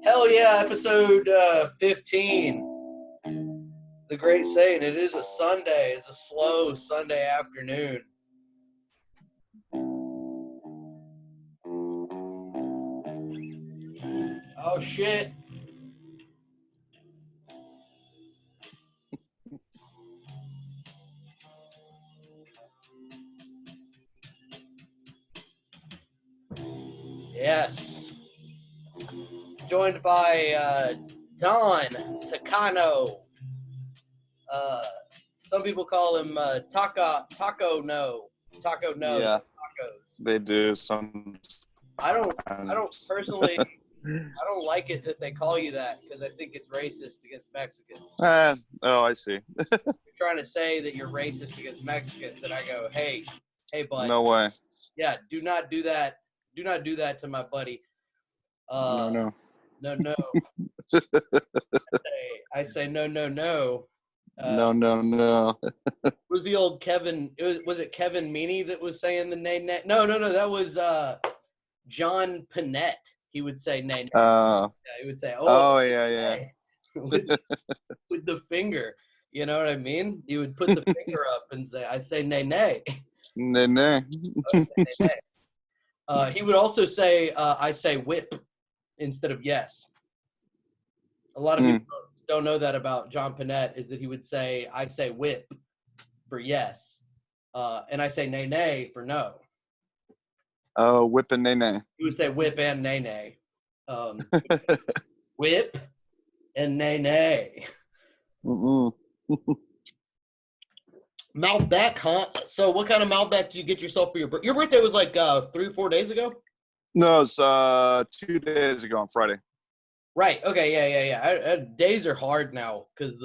Hell yeah, episode 15. The great saying, it is a Sunday. It's a slow Sunday afternoon. Oh, shit. Yes. Joined by Don Takano. Some people call him Taco No. Taco No. Yeah, Tacos. they do. I don't personally, I don't like it that they call you that because I think it's racist against Mexicans. Oh, I see. You're trying to say that you're racist against Mexicans, and I go, hey, bud. No way. Yeah, do not do that. Do not do that to my buddy. No. No. I say no. No. Was the old Kevin? Was it Kevin Meaney that was saying the nay nay? No. That was John Panette. He would say nay. Yeah, he would say, oh yeah. with the finger. You know what I mean? He would put the finger up and say, "I say nay nay." Nay. He would also say, "I say whip" instead of yes. A lot of people don't know that about John Panette, is that he would say, "I say whip" for yes, and I say nay nay for no. Oh, whip and nay nay. He would say whip and nay nay. Whip and nay nay. Malbec, huh? So what kind of Malbec did you get yourself for your birthday? Your birthday was like 3 or 4 days ago? No, it's 2 days ago on Friday. Right. Okay. Yeah. Days are hard now because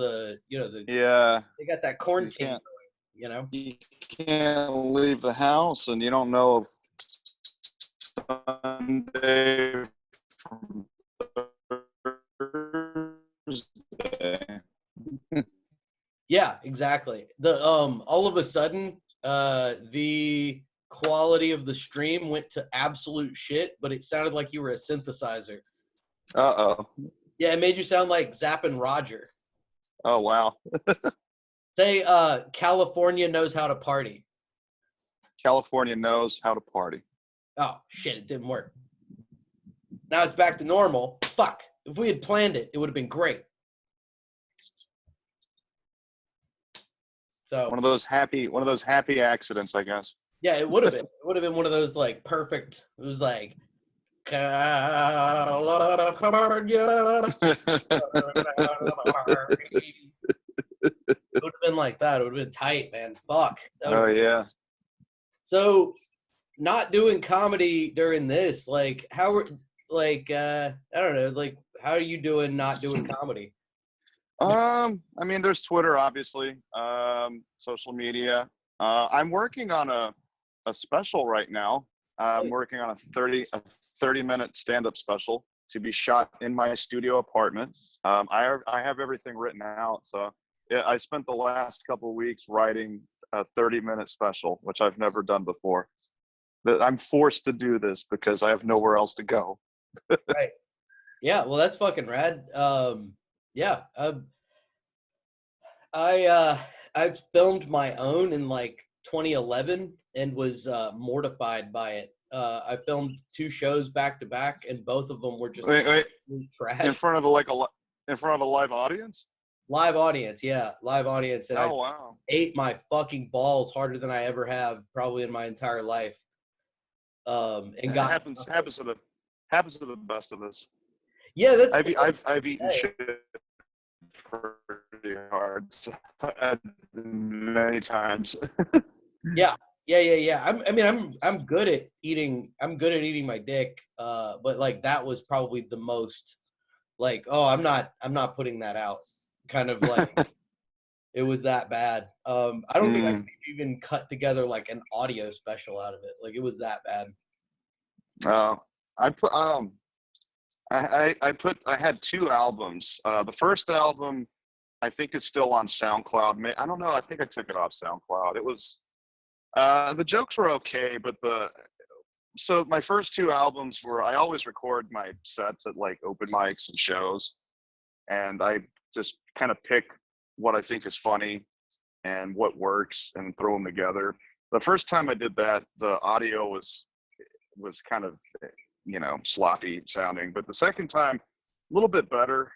yeah, they got that quarantine going, you know? You can't leave the house, and you don't know if Sunday from Thursday. Yeah, exactly. The all of a sudden, the quality of the stream went to absolute shit, but it sounded like you were a synthesizer. Uh-oh. Yeah, it made you sound like Zapp and Roger. Oh, wow. Say, California knows how to party. California knows how to party. Oh, shit, it didn't work. Now it's back to normal. Fuck. If we had planned it, it would have been great. So one of those happy accidents, I guess. Yeah, it would have been. It would have been one of those like perfect. It was like California. It would have been like that. It would have been tight, man. Fuck. Oh yeah. So, not doing comedy during this, like, how are, like, I don't know, like, how are you doing not doing comedy? I mean, there's Twitter, obviously, social media. I'm working on a special right now. I'm working on a 30-minute stand-up special to be shot in my studio apartment. I have everything written out, so yeah, I spent the last couple of weeks writing a 30-minute special, which I've never done before. I'm forced to do this because I have nowhere else to go. Right. Yeah, well, that's fucking rad. Yeah. I filmed my own in like 2011 and was mortified by it. I filmed 2 shows back to back, and both of them were just wait. trash. In front of a live audience? Live audience, yeah, live audience. And wow. Ate my fucking balls harder than I ever have, probably in my entire life. And it happens to the best of us. Yeah, that's. I've eaten shit pretty hard many times. Yeah. I'm good at eating. I'm good at eating my dick. But like that was probably the most. Like, oh, I'm not putting that out. Kind of like it was that bad. I don't think I could even cut together like an audio special out of it. Like it was that bad. I had 2 albums. The first album, I think it's still on SoundCloud. I don't know. I think I took it off SoundCloud. It was the jokes were okay, but so my first two albums were, I always record my sets at like open mics and shows, and I just kind of pick what I think is funny and what works and throw them together. The first time I did that, the audio was kind of, sloppy sounding, but the second time, a little bit better.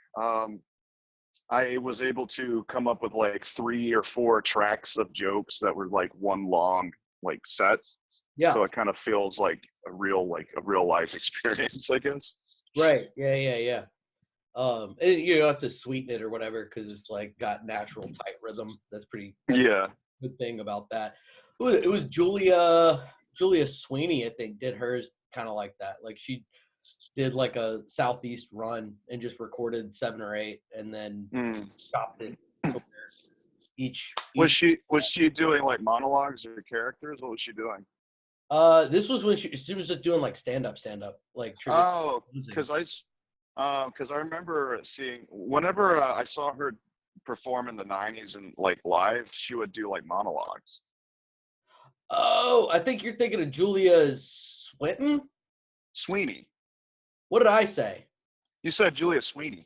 I was able to come up with like 3 or 4 tracks of jokes that were like one long like set. Yeah. So it kind of feels like a real life experience, I guess. Right. Yeah. And you don't have to sweeten it or whatever because it's like got natural tight rhythm. That's Yeah. good thing about that. It was Julia Sweeney, I think, did hers kind of like that. Like she did like a southeast run and just recorded 7 or 8 and then chopped it each. Was she doing like monologues or characters? What was she doing? This was when she was just doing like stand up like because I remember seeing whenever I saw her perform in the 90s and like live, she would do like monologues. Oh, I think you're thinking of Julia Sweeney. What did I say? You said Julia Sweeney.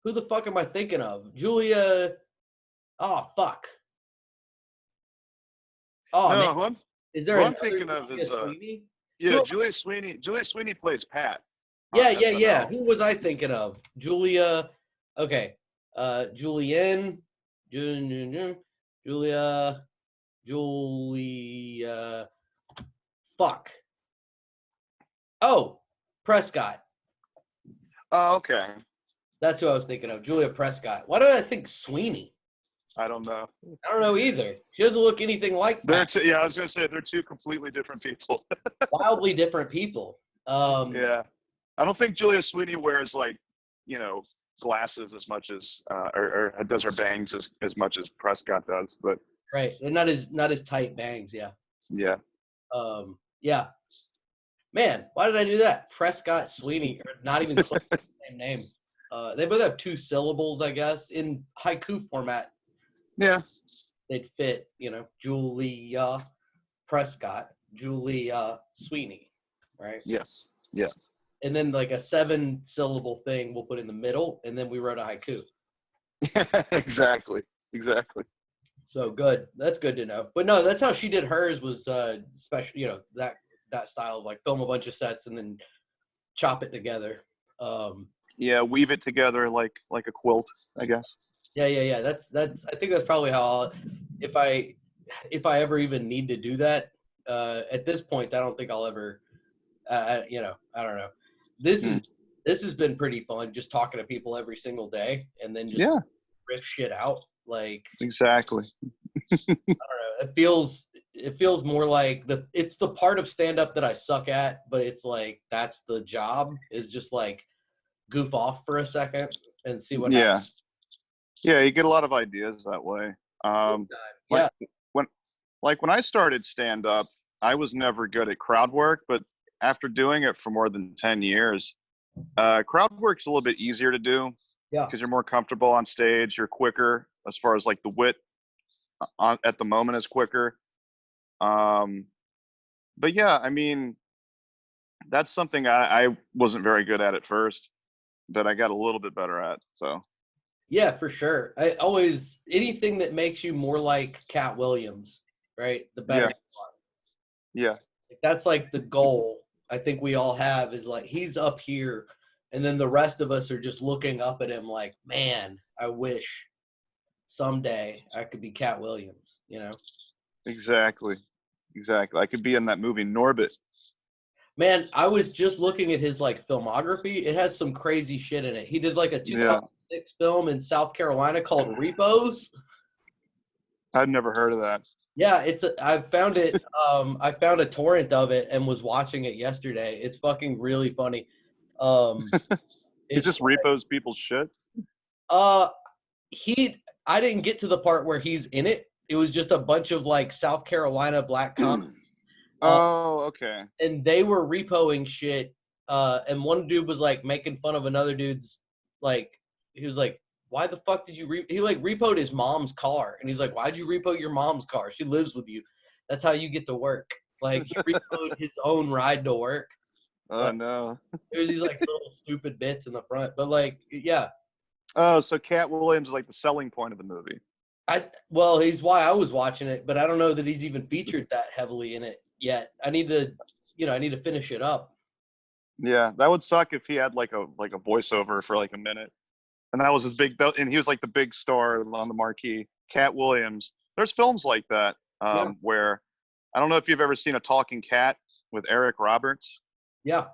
Who the fuck am I thinking of? Julia. Oh, fuck. Oh, no, man. Is there I'm thinking of is Sweeney? Julia Sweeney. Julia Sweeney plays Pat. Yeah. Who was I thinking of? Julia. Okay. Julia. Fuck. Oh, Prescott. Oh, okay. That's who I was thinking of. Julia Prescott. Why did I think Sweeney? I don't know. I don't know either. She doesn't look anything like that. I was going to say they're two completely different people. Wildly different people. Yeah. I don't think Julia Sweeney wears like, glasses as much as, or does her bangs as much as Prescott does, but. Right. And not as tight bangs. Yeah. Yeah. Yeah. Man, why did I do that? Prescott Sweeney, not even close to the same name. They both have 2 syllables, I guess, in haiku format. Yeah. They'd fit, Julia Prescott, Julia Sweeney, right? Yes. Yeah. And then like a 7-syllable thing we'll put in the middle, and then we wrote a haiku. Exactly. So good. That's good to know. But no, that's how she did hers was special, that style of like film a bunch of sets and then chop it together. Yeah, weave it together like a quilt, I guess. Yeah. That's I think that's probably how if I ever even need to do that. At this point, I don't think I'll ever. I don't know. This has been pretty fun, just talking to people every single day, and then just riff shit out. Like exactly. I don't know. It feels more like it's the part of stand up that I suck at, but it's like that's the job is just like goof off for a second and see what happens. Yeah, you get a lot of ideas that way. Yeah. When I started stand up, I was never good at crowd work, but after doing it for more than 10 years, crowd work's a little bit easier to do. Yeah. Because you're more comfortable on stage, you're quicker as far as like the wit at the moment is quicker. But yeah, I mean, that's something I wasn't very good at first, but I got a little bit better at. So yeah, for sure. I always anything that makes you more like Cat Williams, right? The better. Yeah. That's like the goal. I think we all have is like he's up here, and then the rest of us are just looking up at him like, man, I wish someday I could be Cat Williams. Exactly. I could be in that movie Norbit. Man, I was just looking at his like filmography. It has some crazy shit in it. He did like a 2006 film in South Carolina called Repos. I've never heard of that. Yeah, I found it. I found a torrent of it and was watching it yesterday. It's fucking really funny. He just repos people's shit. I didn't get to the part where he's in it. It was just a bunch of like South Carolina black comics. Okay. And they were repoing shit. And one dude was like making fun of another dude's like. He was like, "Why the fuck did you he like repoed his mom's car?" And he's like, "Why'd you repo your mom's car? She lives with you. That's how you get to work." Like he reloaded his own ride to work. Oh no. There's these like little stupid bits in the front, but like, yeah. Oh, so Cat Williams is like the selling point of the movie. Well, he's why I was watching it, but I don't know that he's even featured that heavily in it yet. I need to finish it up. Yeah, that would suck if he had like a voiceover for like a minute, and that was his big. And he was like the big star on the marquee. Cat Williams. There's films like that Yeah. where I don't know if you've ever seen A Talking Cat with Eric Roberts. Yeah.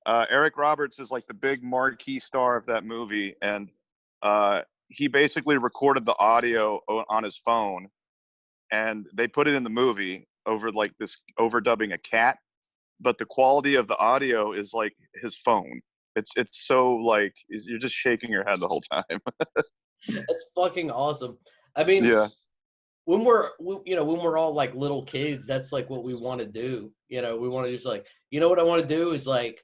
Eric Roberts is like the big marquee star of that movie, and he basically recorded the audio on his phone, and they put it in the movie over like this overdubbing a cat, but the quality of the audio is like his phone. It's so like you're just shaking your head the whole time. That's fucking awesome. I mean, Yeah. when we're all like little kids, that's like what we want to do. We want to just like, what I want to do is like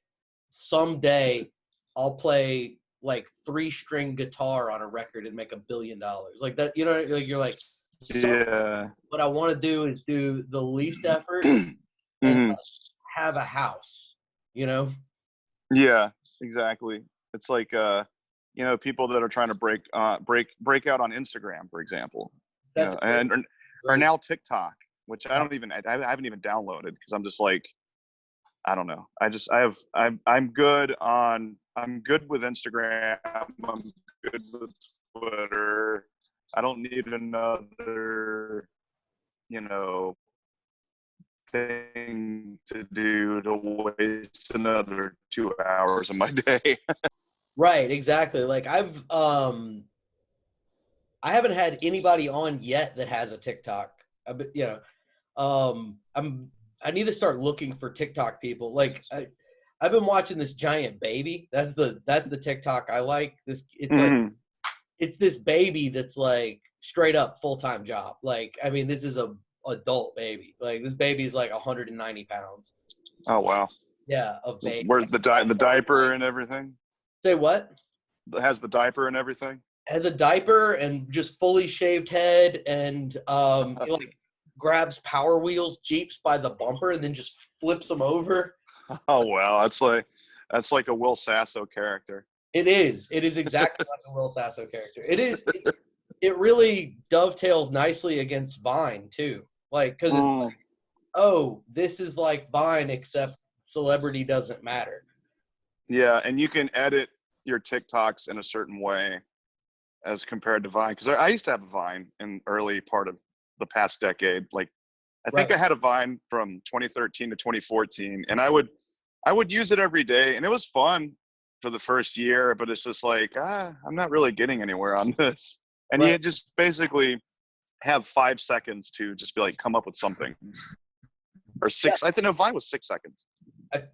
someday I'll play like 3-string guitar on a record and make $1 billion. Like that, like you're like, Yeah. what I want to do is do the least effort and like, have a house, Yeah, exactly. It's like people that are trying to break out on Instagram, for example. That's and great. are now TikTok, which I haven't even downloaded because I'm just like, I don't know. I'm good with Instagram. I'm good with Twitter. I don't need another, thing to do to waste another 2 hours of my day. Right, exactly. Like I haven't had anybody on yet that has a TikTok. I need to start looking for TikTok people. Like I've been watching this giant baby. That's the TikTok I like. Like it's this baby that's like straight up full-time job. Like, I mean, this is a adult baby. Like this baby is like 190 pounds. Oh wow. Yeah, of baby. Where's the diaper and everything? Say what? It has the diaper and everything? Has a diaper and just fully shaved head, and he like grabs Power Wheels Jeeps by the bumper and then just flips them over. Oh wow, that's like a Will Sasso character. It is exactly like a Will Sasso character. It really dovetails nicely against Vine too. Like, because it's like, oh, this is like Vine except celebrity doesn't matter. Yeah, and you can edit your TikToks in a certain way as compared to Vine. Because I used to have a Vine in early part of the past decade. Like, I think I had a Vine from 2013 to 2014, and I would use it every day, and it was fun for the first year, but it's just like, I'm not really getting anywhere on this. And you just basically have 5 seconds to just be like, come up with something. Or 6, I think Vine was 6 seconds.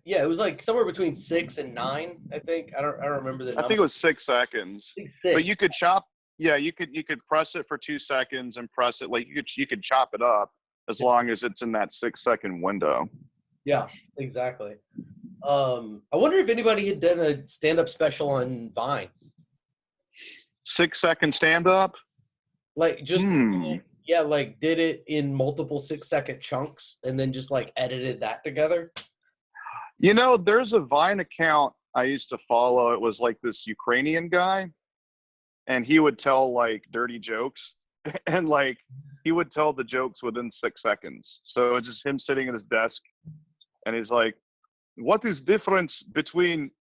Yeah, it was like somewhere between 6 and 9, I think. I don't remember the number. I think it was 6 seconds. 6. But you could chop, you could press it for 2 seconds and press it, like you could chop it up as long as it's in that 6-second window. Yeah, exactly. I wonder if anybody had done a stand-up special on Vine. 6-second stand-up? Like just like did it in multiple 6-second chunks and then just like edited that together. There's a Vine account I used to follow. It was like this Ukrainian guy, and he would tell like dirty jokes, and like he would tell the jokes within 6 seconds. So it's just him sitting at his desk, and he's like, what is difference between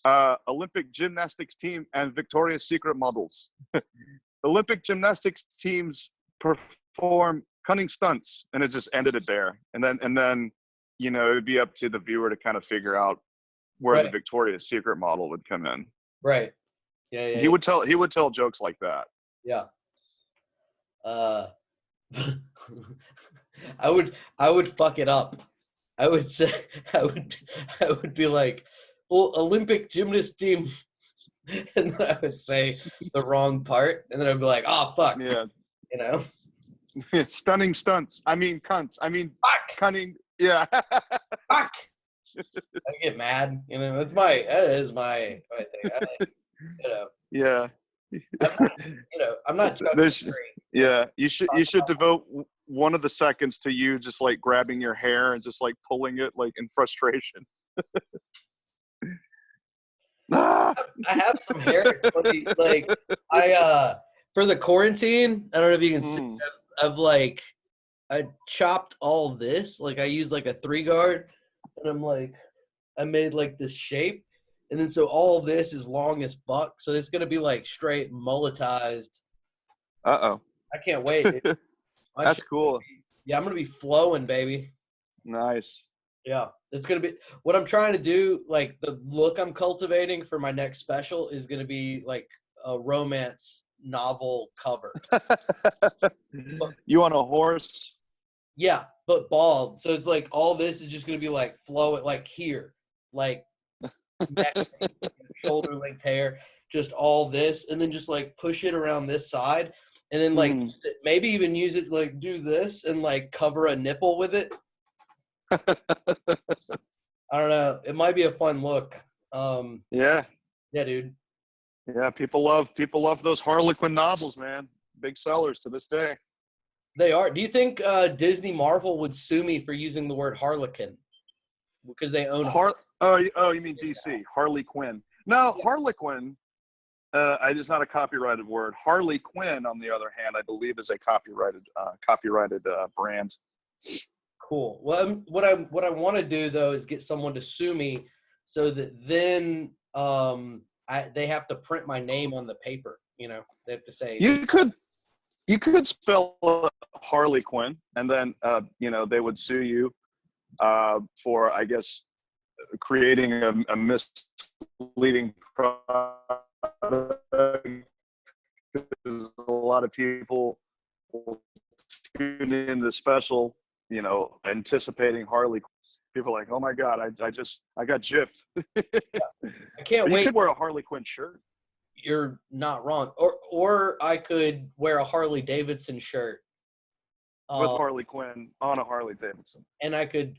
Olympic gymnastics team and Victoria's Secret models? Olympic gymnastics teams perform cunning stunts, and it just ended it there. And then it would be up to the viewer to kind of figure out where the Victoria's Secret model would come in. Right. Yeah. He would tell jokes like that. Yeah. I would fuck it up. I would say I would be like, well, Olympic gymnast team, and then I would say the wrong part, and then I'd be like, oh fuck. Yeah. Stunning stunts. I mean cunts. I mean fuck. Cunning. Yeah. Fuck. I get mad. That is my thing. Yeah. I'm not you should devote one of the seconds to you just like grabbing your hair and just like pulling it like in frustration. Ah! I have some hair. Like I for the quarantine, I don't know if you can see. I've like I chopped all this. Like I used like a 3-guard, and I made like this shape, and then so all this is long as fuck. So it's gonna be like straight mulletized. Uh-oh. I can't wait. Dude. That's cool. Yeah, I'm gonna be flowing, baby. Nice. Yeah, it's gonna be what I'm trying to do. Like the look I'm cultivating for my next special is gonna be like a romance novel cover. You on a horse? Yeah, but bald. So it's like all this is just gonna be like flow it like here, like neck, shoulder length hair, just all this, and then just like push it around this side, and then like maybe even use it like do this and like cover a nipple with it. I don't know. It might be a fun look. Yeah. Yeah, dude. Yeah, people love those Harlequin novels, man. Big sellers to this day. They are. Do you think Disney Marvel would sue me for using the word Harlequin because they own? You mean DC Harley Quinn? No, Harlequin. It's not a copyrighted word. Harley Quinn, on the other hand, I believe is a copyrighted brand. Cool. Well, what I want to do though is get someone to sue me, so that then they have to print my name on the paper. You know, they have to say you could spell Harley Quinn, and then they would sue you for, I guess, creating a misleading product. Because a lot of people will tune in the special, anticipating Harley. People are like, oh my God, I got gypped. I can't wait. You could wear a Harley Quinn shirt. You're not wrong. Or I could wear a Harley Davidson shirt. With Harley Quinn on a Harley Davidson. And I could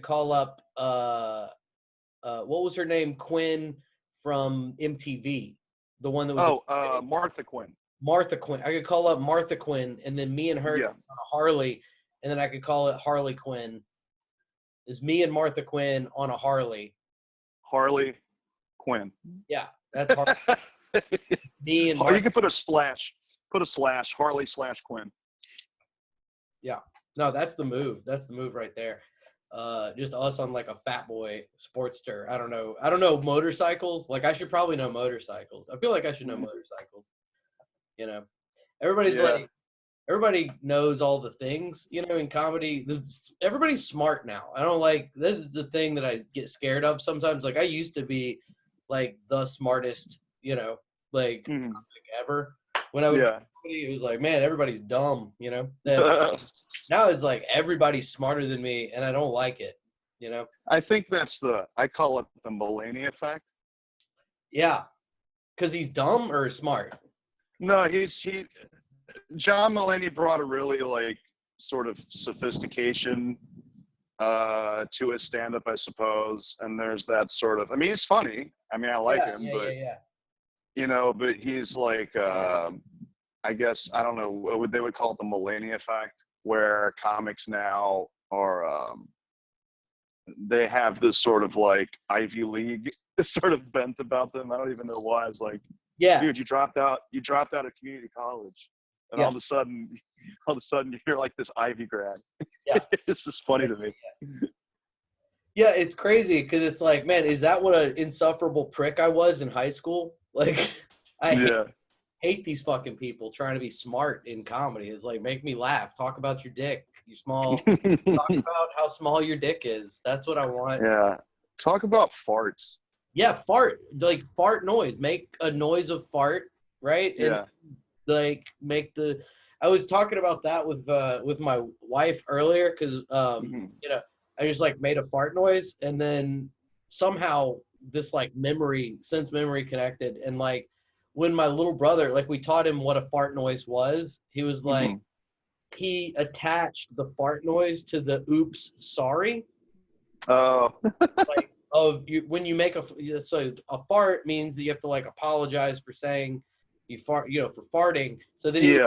call up what was her name? Quinn from MTV. The one that was Martha Quinn. Martha Quinn. I could call up Martha Quinn, and then me and her on a Harley, and then I could call it Harley Quinn. Is me and Martha Quinn on a Harley. Harley Quinn. Yeah, that's Harley. Me and Martha. You could put a slash. Harley / Quinn. Yeah. No, that's the move. That's the move right there. Just us on like a fat boy Sportster. I don't know motorcycles. Like I should probably know motorcycles. I feel like I should know motorcycles. Everybody knows all the things, in comedy. Everybody's smart now. I don't like, this is the thing that I get scared of sometimes. Like I used to be like the smartest, ever. When I was it was like, man, everybody's dumb, Now it's like everybody's smarter than me, and I don't like it, I think I call it the Mulaney effect. Yeah, because he's dumb or smart. No, John Mulaney brought a really like sort of sophistication to his stand-up, I suppose. And there's that sort of, I mean, he's funny. I mean, I like him, but he's like, I guess, I don't know, they would call it the Mulaney effect, where comics now are, they have this sort of like Ivy League sort of bent about them. I don't even know why. It's like, dude, you dropped out of community college, and all of a sudden you're like this Ivy grad. Yeah. It's just funny to me. Yeah, it's crazy because it's like, man, is that what an insufferable prick I was in high school? Like, I hate these fucking people trying to be smart in comedy. It's like, make me laugh. Talk about your dick. You small. Talk about how small your dick is. That's what I want. Yeah. Talk about farts. Yeah, fart. Like fart noise. Make a noise of fart, right? And like make the. I was talking about that with my wife earlier because I just like made a fart noise, and then somehow this like memory connected, and like when my little brother, like we taught him what a fart noise was, he was like, he attached the fart noise to the oops sorry. Oh. Like when you make a fart means that you have to like apologize for saying you fart, for farting. So then he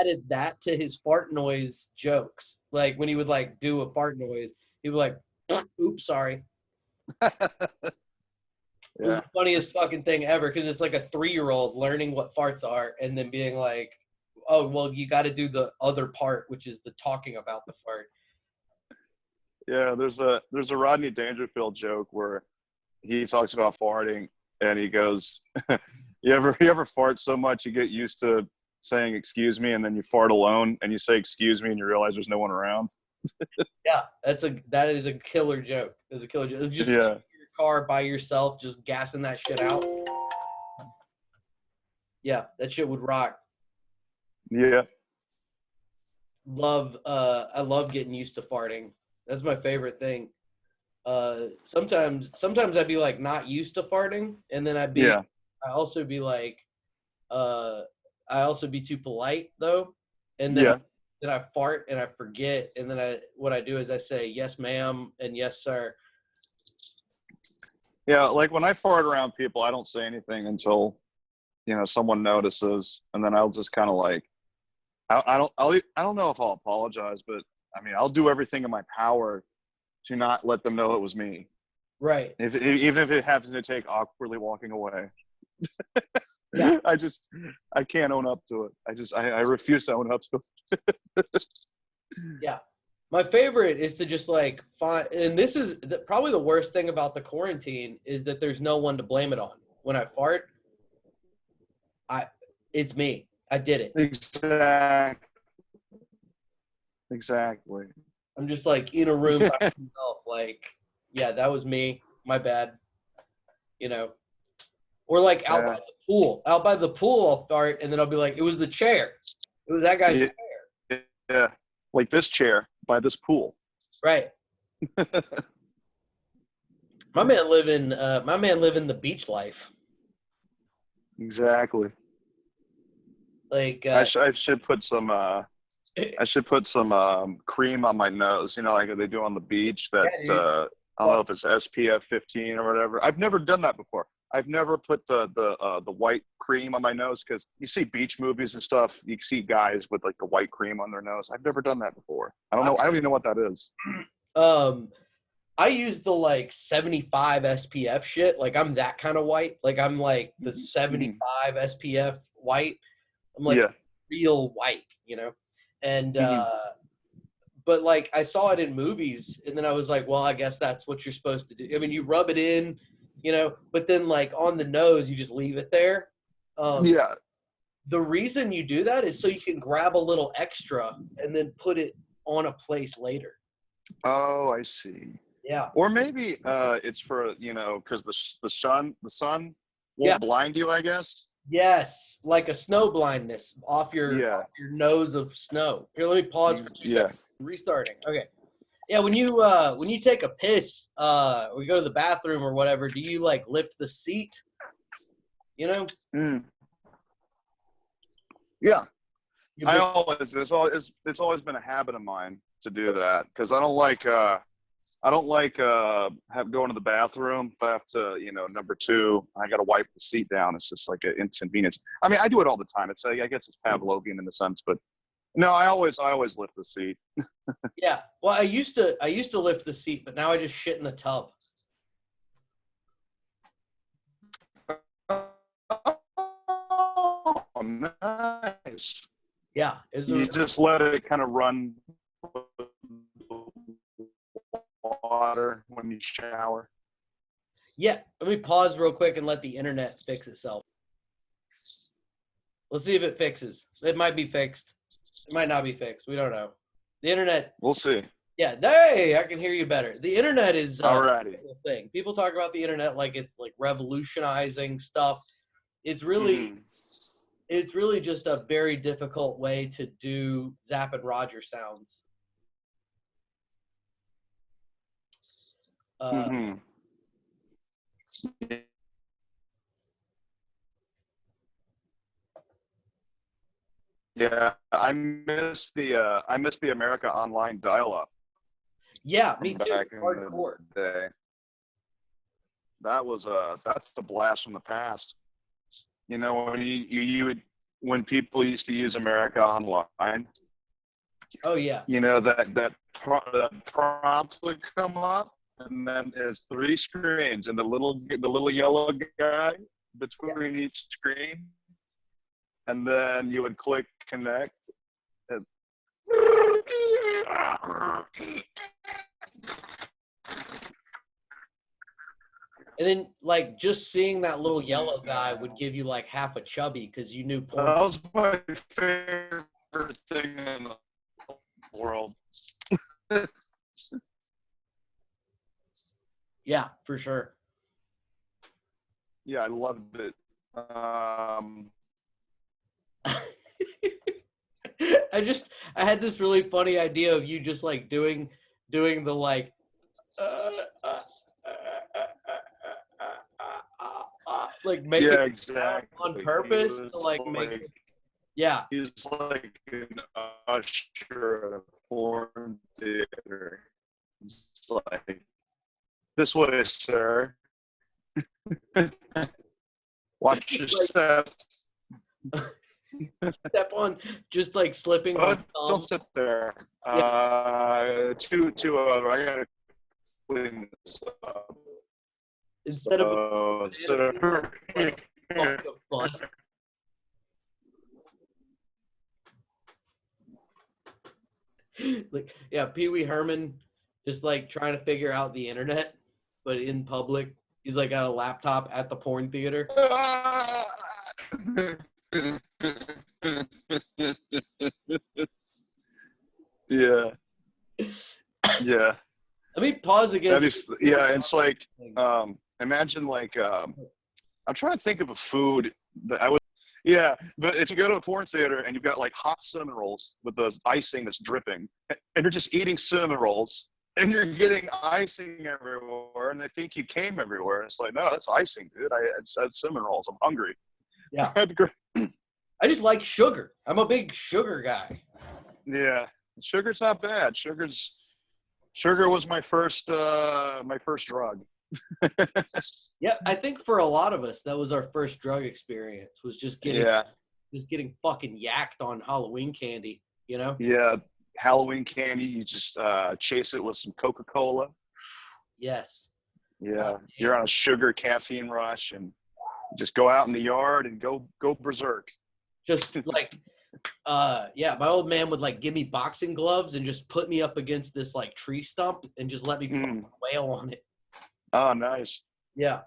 added that to his fart noise jokes. Like when he would like do a fart noise, he would like, "Oops, sorry." It was Yeah. the funniest fucking thing ever because it's like a 3-year-old learning what farts are and then being like, "Oh, well, you got to do the other part, which is the talking about the fart." Yeah, there's a Rodney Dangerfield joke where he talks about farting and he goes, you ever fart so much you get used to saying excuse me and then you fart alone and you say excuse me and you realize there's no one around. Yeah, that is a killer joke. It's a killer joke. It's just Yeah. in your car by yourself, just gassing that shit out. Yeah, that shit would rock. Yeah. I love getting used to farting. That's my favorite thing. Sometimes I'd be like not used to farting, and then Yeah. I also be like, uh, I also be too polite though, and then Yeah. I fart and I forget, and then what I do is I say yes ma'am and yes sir. Yeah. Like when I fart around people, I don't say anything until, someone notices. And then I'll just kind of like, I don't know if I'll apologize, but I mean, I'll do everything in my power to not let them know it was me. Right. Even if it happens to take awkwardly walking away. Yeah. I can't own up to it. I refuse to own up to it. Yeah. My favorite is to just like find, and this is probably the worst thing about the quarantine is that there's no one to blame it on. When I fart, it's me. I did it. Exactly. I'm just like in a room by myself, like, yeah, that was me. My bad. You know, or like out by Yeah. the pool. Out by the pool, I'll fart, and then I'll be like, it was the chair. It was that guy's chair. Yeah. Like this chair by this pool. Right. My man living the beach life. Exactly. Like I should put some cream on my nose, like they do on the beach that yeah, dude. I don't know if it's SPF 15 or whatever. I've never done that before. I've never put the white cream on my nose because you see beach movies and stuff. You see guys with like the white cream on their nose. I've never done that before. I don't know. I don't even know what that is. I use the like 75 SPF shit. Like I'm that kind of white. Like I'm like the 75 SPF white. I'm like Yeah. real white, And Mm-hmm. but like I saw it in movies and then I was like, well, I guess that's what you're supposed to do. I mean, you rub it in, but then like on the nose, you just leave it there. Yeah. The reason you do that is so you can grab a little extra and then put it on a place later. Oh, I see. Yeah. Or maybe it's for because the sun Yeah. won't blind you, I guess. Yes, like a snow blindness off Yeah. your nose of snow. Here, let me pause for 2 seconds. Restarting. Okay. Yeah, when you take a piss, or you go to the bathroom or whatever, do you like lift the seat? Mm. Yeah. You lift, It's always been a habit of mine to do that because I don't like going to the bathroom. If I have to, number two, I got to wipe the seat down. It's just like an inconvenience. I mean, I do it all the time. I guess it's Pavlovian in the sense, but no, I always lift the seat. yeah. Well, I used to lift the seat, but now I just shit in the tub. Oh, nice. Yeah. You just let it kind of run water when you shower. Yeah. Let me pause real quick and let the internet fix itself. Let's see if it fixes. It might be fixed. It might not be fixed. We don't know. The internet. We'll see. Yeah, hey, I can hear you better. The internet is Alrighty. a thing. People talk about the internet like it's like revolutionizing stuff. It's really just a very difficult way to do Zapp and Roger sounds. Yeah, I miss the America Online dial-up. Yeah, me too. Back in Hardcore. the day. That's the blast from the past. When you would when people used to use America Online, Oh yeah. that prompt would come up, and then there's 3 screens, and the little yellow guy between each screen, and then you would click connect. And then like just seeing that little yellow guy would give you like half a chubby because you knew porn. that was my favorite thing in the world. Yeah, for sure. Yeah, I loved it. I had this really funny idea of you just like doing the like like making Yeah, it sound on exactly. purpose to like make yeah. He was like an usher at a porn theater. It's like, this way, sir. Watch your step. Step on just like slipping Oh, on thumb. don't sit there. Yeah. Two other. I gotta clean this up. Instead of like yeah, Pee Wee Herman just like trying to figure out the internet, but in public. He's like got a laptop at the porn theater. Yeah. Yeah. Let me pause again. Yeah, it's like imagine like I'm trying to think of a food that I would. Yeah, but if you go to a porn theater and you've got like hot cinnamon rolls with the icing that's dripping, and you're just eating cinnamon rolls, and you're getting icing everywhere, and they think you came everywhere. It's like, no, that's icing, dude. I had cinnamon rolls. I'm hungry. Yeah. I just like sugar. I'm a big sugar guy. Yeah, sugar's not bad. Sugar was my first drug. Yeah, I think for a lot of us, that was our first drug experience. Was just getting fucking yacked on Halloween candy. You know? Yeah, Halloween candy. You just chase it with some Coca-Cola. Yes. Yeah, you're on a sugar caffeine rush, and just go out in the yard and go berserk. Just like, yeah, my old man would like give me boxing gloves and just put me up against this like tree stump and just let me wail on it. Oh, nice. Yeah.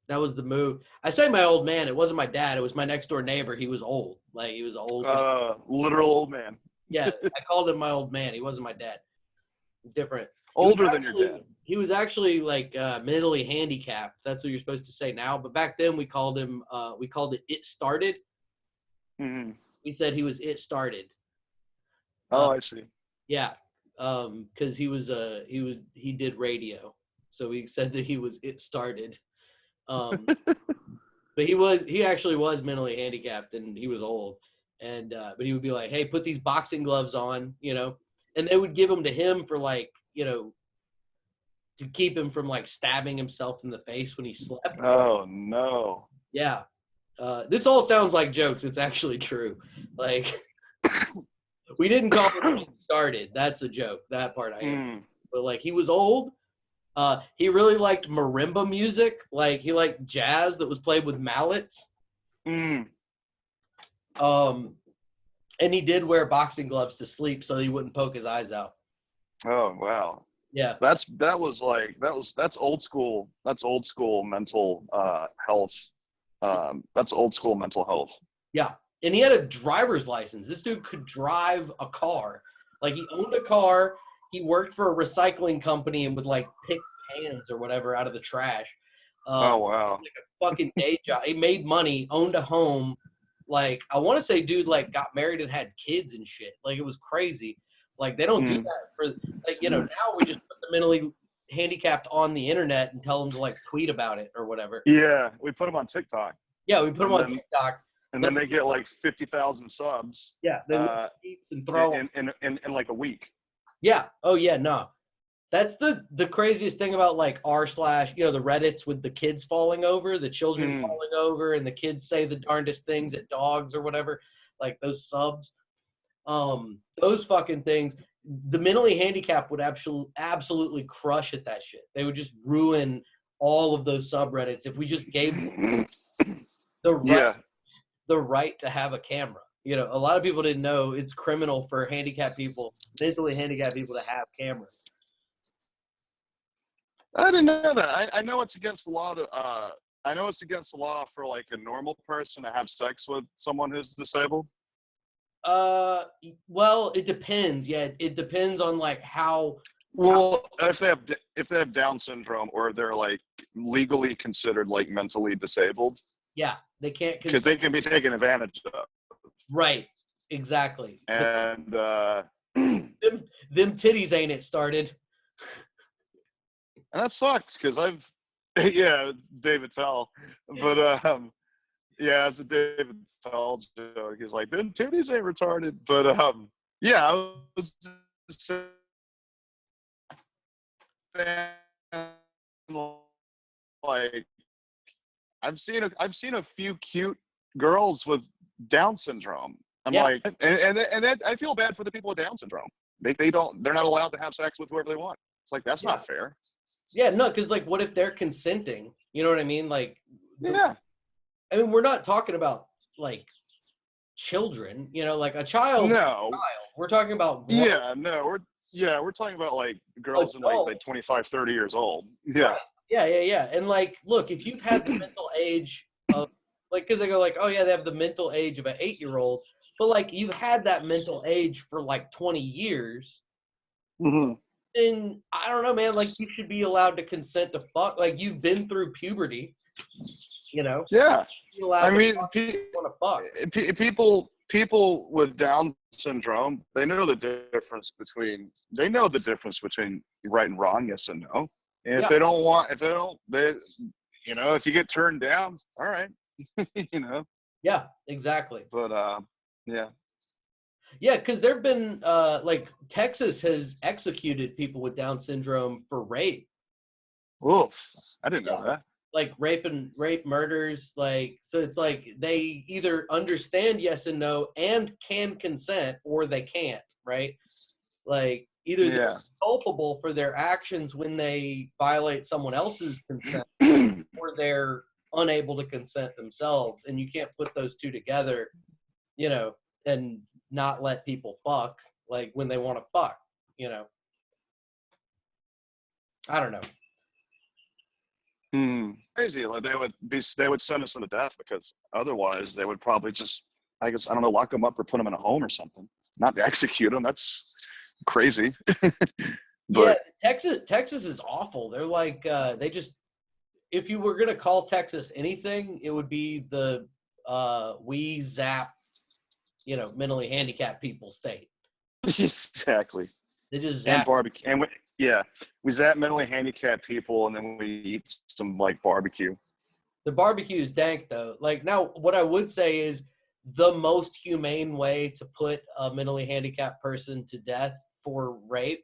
That was the move. I say my old man. It wasn't my dad. It was my next door neighbor. He was old. Like he was old. Literal old man. Yeah, I called him my old man. He wasn't my dad. Different. Older than your dad. He was actually like mentally handicapped. That's what you're supposed to say now. But back then we called him. We called it started. Mm-hmm. We said he was it started. Oh, I see. Yeah, because he did radio, so we said that he was it started. But he actually was mentally handicapped, and he was old. And but he would be like, "Hey, put these boxing gloves on," you know, and they would give them to him for like, you know, to keep him from like stabbing himself in the face when he slept. Oh no. Yeah. This all sounds like jokes. It's actually true. Like, we didn't call him started. That's a joke. That part I am. But like, he was old. He really liked marimba music. Like, he liked jazz that was played with mallets. And he did wear boxing gloves to sleep so he wouldn't poke his eyes out. Oh wow. Yeah. That's old school. That's old school mental health. That's old school mental health. Yeah. And he had a driver's license. This dude could drive a car. Like, he owned a car. He worked for a recycling company and would like pick cans or whatever out of the trash. Oh wow. Like a fucking day job. He made money, owned a home. Like, I want to say dude like got married and had kids and shit. Like, it was crazy. Like, they don't do that for, like, you know, now we just put the mentally handicapped on the internet and tell them to like tweet about it or whatever. Yeah, we put them on TikTok. Yeah, we put them on TikTok. And then they get like 50,000 subs. Yeah, they and throw in like a week. Yeah. Oh yeah, no. That's the craziest thing about like r slash, you know, the Reddits with the kids falling over, the children Mm. falling over, and the kids say the darndest things at dogs or whatever, like those subs. Those fucking things. The mentally handicapped would absolutely crush at that shit. They would just ruin all of those subreddits if we just gave the right Yeah. the right to have a camera. You know, a lot of people didn't know it's criminal for handicapped people, mentally handicapped people, to have cameras. I didn't know that. I know it's against the law to I know it's against the law for like a normal person to have sex with someone who's disabled. Uh, well, it depends. Yeah, it depends on like how. Well, if they have Down syndrome or they're like legally considered like mentally disabled, Yeah, they can't because consent. they can be taken advantage of. Right, exactly. And Them, them titties ain't it started. and that sucks because I've yeah, it's David Tell. But yeah, it's a David Tell joke. He's like, then titties ain't retarded. But yeah, I was just saying, like I've seen a few cute girls with Down syndrome. I'm Yeah, like, and that, I feel bad for the people with Down syndrome. They're not allowed to have sex with whoever they want. It's like that's yeah, not fair. yeah. No, because like, what if they're consenting? You know what I mean? Like, Yeah. I mean, we're not talking about like children. You know, like a child. No. We're talking about grown Yeah. No. We're talking about like girls in like adults. 25, 30 years old. Yeah. Right. Yeah, yeah, yeah. And like, look, if you've had the mental age of like, because they go like, oh yeah, they have the mental age of an 8-year-old, but like you've had that mental age for like 20 years, Hmm. then I don't know, man. Like you should be allowed to consent to fuck. Like you've been through puberty, you know, Yeah. you're allowed I to mean, want to fuck. people with Down syndrome, they know the difference between right and wrong, yes and no. And Yeah, if you get turned down, all right, you know. yeah, exactly. But yeah. Yeah, because there've been like Texas has executed people with Down syndrome for rape. Oof, I didn't Yeah. know that. Like rape murders, like so it's like they either understand yes and no and can consent or they can't, right? Like either they're Yeah. culpable for their actions when they violate someone else's consent or they're unable to consent themselves, and you can't put those two together, you know, and not let people fuck like when they want to fuck, you know. I don't know. Crazy. Like they would send us to death because otherwise they would probably just, I guess, I don't know, lock them up or put them in a home or something. Not execute them. That's crazy. Yeah, But Texas is awful. They're like they just, if you were gonna call Texas anything, it would be the we zap, you know, mentally handicapped people state. exactly. They just And zap. barbecue. And yeah, we zap mentally handicapped people, and then we eat some like barbecue. The barbecue is dank though. Like now, what I would say is the most humane way to put a mentally handicapped person to death for rape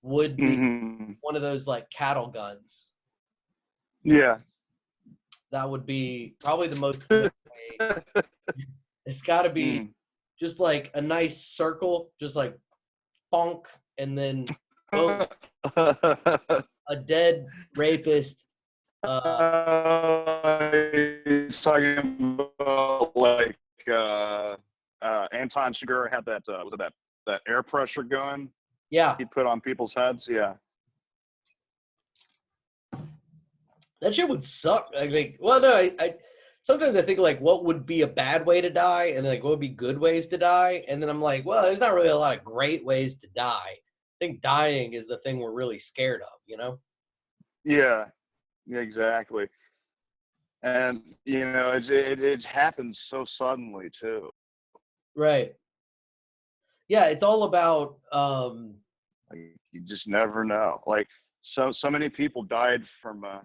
would be Hmm. one of those like cattle guns. Yeah. That would be probably the most humane way. It's got to be Mm. just like a nice circle, just like bonk, and then boom, a dead rapist. He's talking about like Anton Chigurh had that was it that air pressure gun Yeah, he put on people's heads? Yeah. that shit would suck. I think. Well, no, I sometimes I think like what would be a bad way to die, and like what would be good ways to die, and then I'm like, well, there's not really a lot of great ways to die. I think dying is the thing we're really scared of, you know? Yeah. Yeah, exactly. And it happens so suddenly too. Right. Yeah, it's all about Like you just never know. Like so many people died from are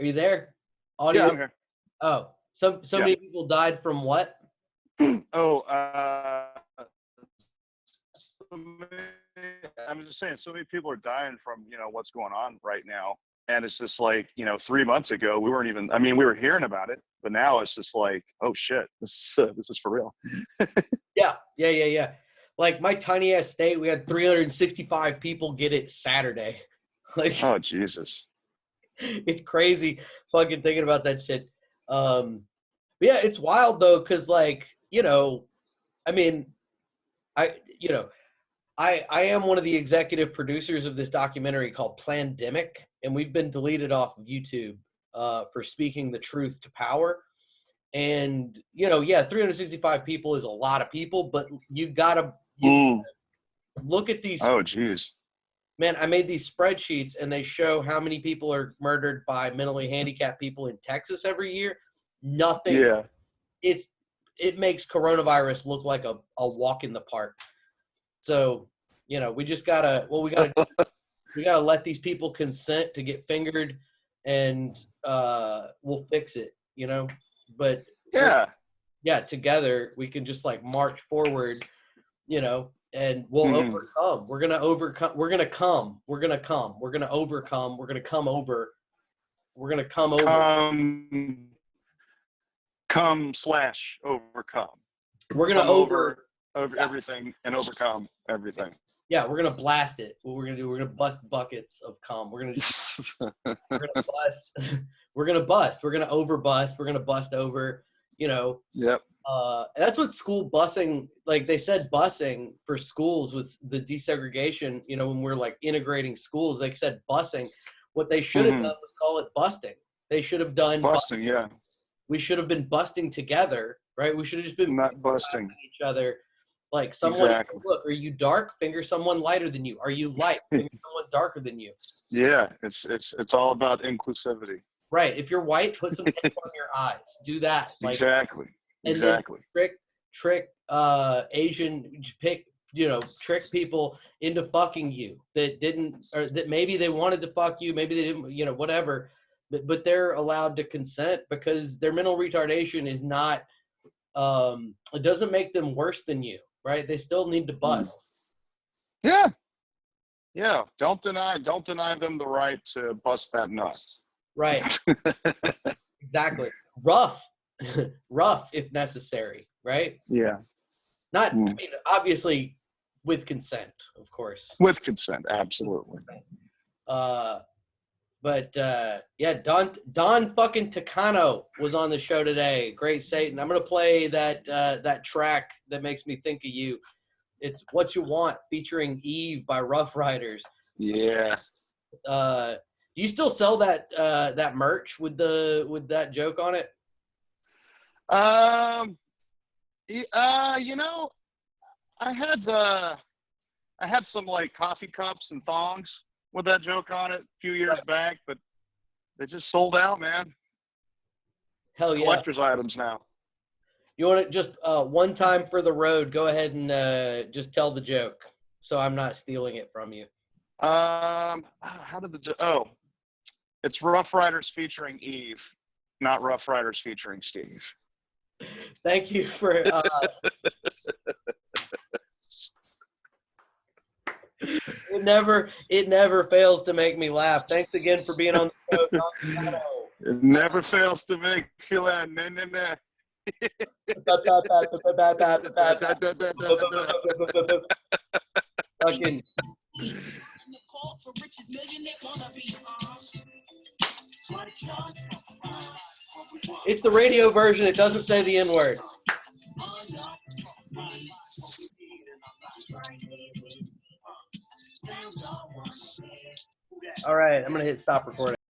you there? yeah, Audio. I'm here. Oh. So Yeah. many people died from what? Oh, I'm just saying, so many people are dying from, what's going on right now. And it's just like, 3 months ago, we weren't even, we were hearing about it, but now it's just like, oh shit, this is for real. Yeah. Like my tiny ass state, we had 365 people get it Saturday. Like, oh, Jesus. it's crazy fucking thinking about that shit. But yeah, it's wild though. Cause like, I mean, I am one of the executive producers of this documentary called Plandemic, and we've been deleted off of YouTube for speaking the truth to power. And 365 people is a lot of people, but you gotta look at these. Oh, geez. Man, I made these spreadsheets, and they show how many people are murdered by mentally handicapped people in Texas every year. Nothing. Yeah. It makes coronavirus look like a walk in the park. So, we just gotta we gotta let these people consent to get fingered, and we'll fix it, But yeah, together we can just like march forward, and we'll overcome. We're gonna overcome. We're gonna come. We're gonna come. We're gonna overcome. We're gonna come over. We're gonna come over. Come/overcome. We're gonna over everything and overcome everything. Yeah, we're gonna blast it. What we're gonna do? We're gonna bust buckets of cum. We're gonna bust. We're gonna bust. We're gonna overbust. We're gonna bust over. Yep. That's what school busing. Like they said, busing for schools with the desegregation. When we're like integrating schools, they said busing. What they should have done was call it busting. They should have done busting. Yeah. We should have been busting together, right? We should have just been not busting each other. Like someone, exactly. Look, are you dark? Finger someone lighter than you. Are you light? Finger someone darker than you. Yeah, it's all about inclusivity. Right. If you're white, put some tape on your eyes. Do that. Exactly. And exactly. Then trick Asian, trick people into fucking you that didn't, or that maybe they wanted to fuck you, maybe they didn't, whatever. But they're allowed to consent because their mental retardation is not. It doesn't make them worse than you, right? They still need to bust. Yeah. Yeah. Don't deny them the right to bust that nut. Right. Exactly. Rough if necessary, right? Yeah. Obviously with consent, of course. With consent, absolutely. But yeah, Don fucking Takano was on the show today. Great Satan. I'm gonna play that track that makes me think of you. It's What You Want featuring Eve by Rough Riders. Yeah. Do you still sell that merch with that joke on it? I had some like coffee cups and thongs with that joke on it a few years back, but they just sold out, man. Hell yeah. Collector's items now. You want to just one time for the road, go ahead and just tell the joke so I'm not stealing it from you. It's Rough Riders featuring Eve, not Rough Riders featuring Steve. Thank you for It never fails to make me laugh. Thanks again for being on the show, Don. It never fails to make you laugh. Fucking. It's the radio version. It doesn't say the N-word. All right, I'm going to hit stop recording.